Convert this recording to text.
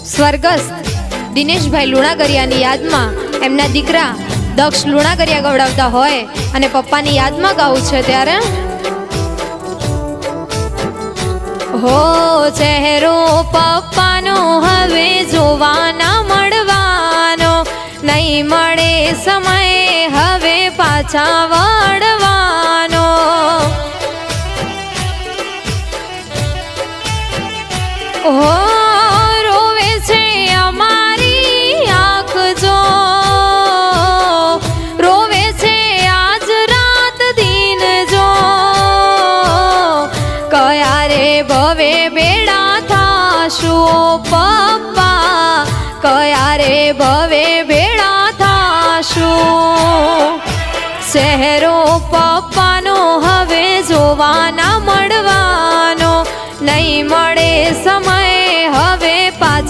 સ્વર્ગસ્થ દિનેશભાઈ લુણાગરિયાની યાદમાં એમના દીકરા દક્ષ લુણાગરિયા ગવડાવતા હોય અને પપ્પાની યાદમાં ગાવું છે ત્યારે હો ચહેરો પપ્પાનો હવે જોવાના મળવાનો નહીં મળે સમય હવે પાછા વળવાનો હો રોવે છે અમારી આંખ જો રોવે છે આજ રાત દિન જો કયા રે ભવે બેડા થાશું પપ્પા કયા રે ભવે બેડા થાશું ચહેરો પપ્પાનો હવે જોવાના મળવાનો નહીં મળે સમય હવે પાછા